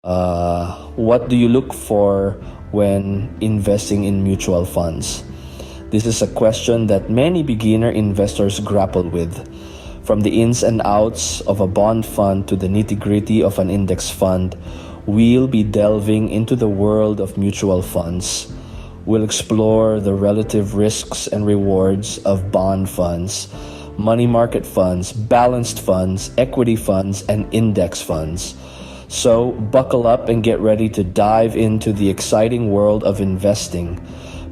What do you look for when investing in mutual funds? This is a question that many beginner investors grapple with. From the ins and outs of a bond fund to the nitty-gritty of an index fund, we'll be delving into the world of mutual funds. We'll explore the relative risks and rewards of bond funds, money market funds, balanced funds, equity funds, and index funds. So buckle up and get ready to dive into the exciting world of investing.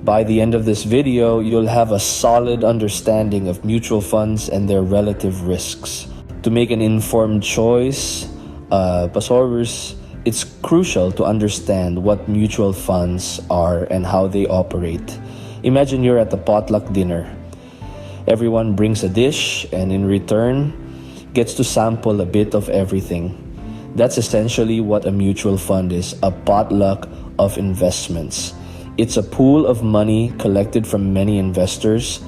By the end of this video, you'll have a solid understanding of mutual funds and their relative risks. To make an informed choice, Pasors, it's crucial to understand what mutual funds are and how they operate. Imagine you're at the potluck dinner. Everyone brings a dish and in return gets to sample a bit of everything. That's essentially what a mutual fund is, a potluck of investments. It's a pool of money collected from many investors,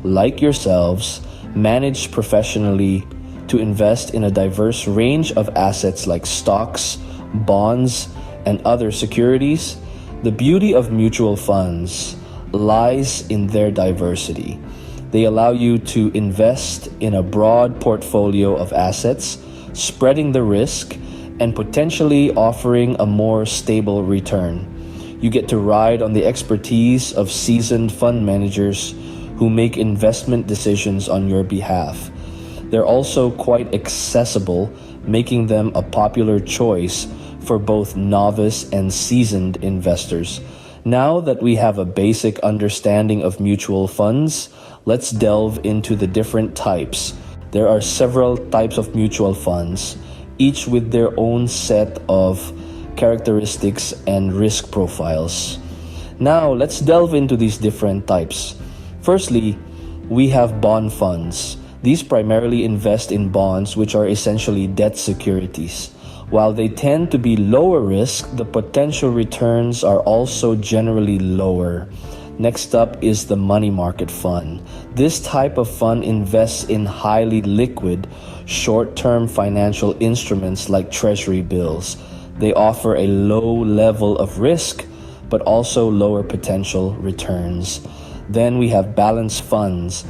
like yourselves, managed professionally to invest in a diverse range of assets like stocks, bonds, and other securities. The beauty of mutual funds lies in their diversity. They allow you to invest in a broad portfolio of assets, spreading the risk and potentially offering a more stable return. You get to ride on the expertise of seasoned fund managers who make investment decisions on your behalf. They're also quite accessible, making them a popular choice for both novice and seasoned investors. Now that we have a basic understanding of mutual funds, let's delve into the different types. There are several types of mutual funds, each with their own set of characteristics and risk profiles. Now, let's delve into these different types. Firstly, we have bond funds. These primarily invest in bonds, which are essentially debt securities. While they tend to be lower risk, the potential returns are also generally lower. Next up is the money market fund. This type of fund invests in highly liquid, short-term financial instruments like treasury bills. They offer a low level of risk, but also lower potential returns. Then we have balanced funds.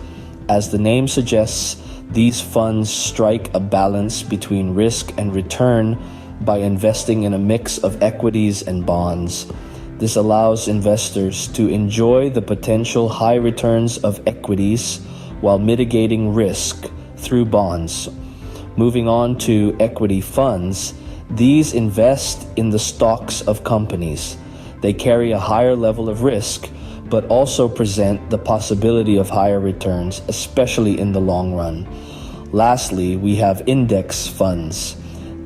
As the name suggests, these funds strike a balance between risk and return by investing in a mix of equities and bonds. This allows investors to enjoy the potential high returns of equities while mitigating risk through bonds. Moving on to equity funds, these invest in the stocks of companies. They carry a higher level of risk, but also present the possibility of higher returns, especially in the long run. Lastly, we have index funds.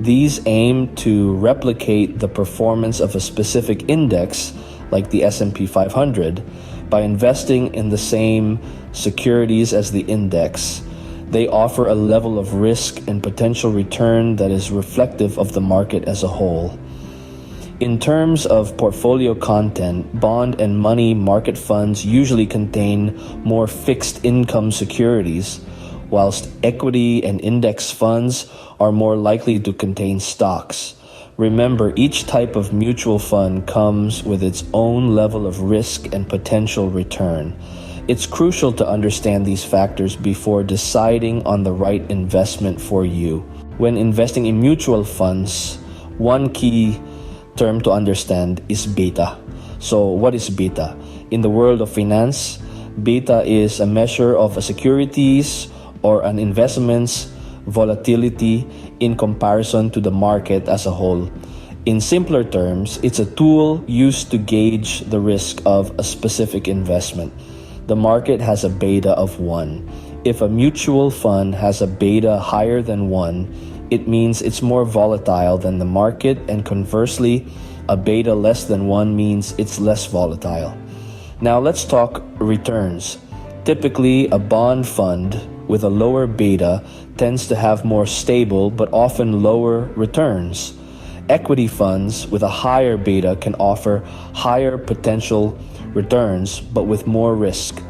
These aim to replicate the performance of a specific index, like the S&P 500, by investing in the same securities as the index. They offer a level of risk and potential return that is reflective of the market as a whole. In terms of portfolio content, bond and money market funds usually contain more fixed income securities, whilst equity and index funds are more likely to contain stocks. Remember, each type of mutual fund comes with its own level of risk and potential return. It's crucial to understand these factors before deciding on the right investment for you. When investing in mutual funds, one key term to understand is beta. So what is beta? In the world of finance, beta is a measure of a security's or an investment's volatility in comparison to the market as a whole. In simpler terms, it's a tool used to gauge the risk of a specific investment. The market has a beta of 1. If a mutual fund has a beta higher than 1, it means it's more volatile than the market, and conversely, a beta less than 1 means it's less volatile. Now let's talk returns. Typically, a bond fund with a lower beta tends to have more stable but often lower returns. Equity funds with a higher beta can offer higher potential returns but with more risk.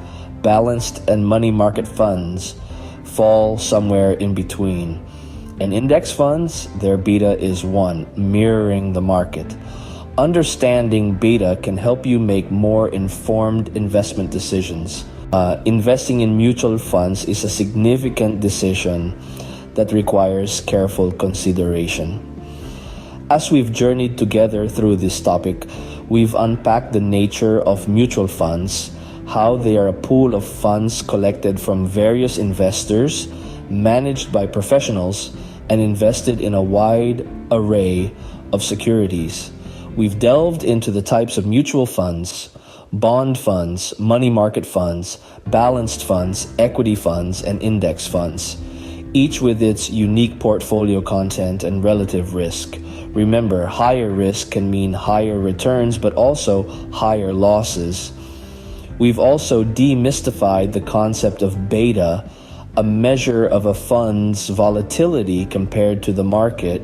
Balanced and money market funds fall somewhere in between. And index funds, their beta is 1, mirroring the market. Understanding beta can help you make more informed investment decisions. Investing in mutual funds is a significant decision that requires careful consideration. As we've journeyed together through this topic, we've unpacked the nature of mutual funds, how they are a pool of funds collected from various investors, managed by professionals, and invested in a wide array of securities. We've delved into the types of mutual funds, bond funds, money market funds, balanced funds, equity funds, and index funds, each with its unique portfolio content and relative risk. Remember, higher risk can mean higher returns, but also higher losses. We've also demystified the concept of beta, a measure of a fund's volatility compared to the market.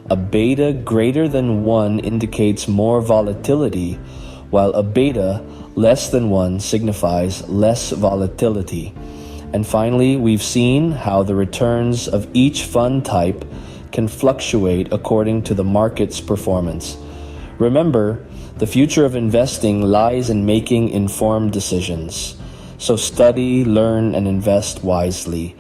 A beta greater than 1 indicates more volatility, while a beta less than 1 signifies less volatility. And finally, we've seen how the returns of each fund type can fluctuate according to the market's performance. Remember, the future of investing lies in making informed decisions. So study, learn, and invest wisely.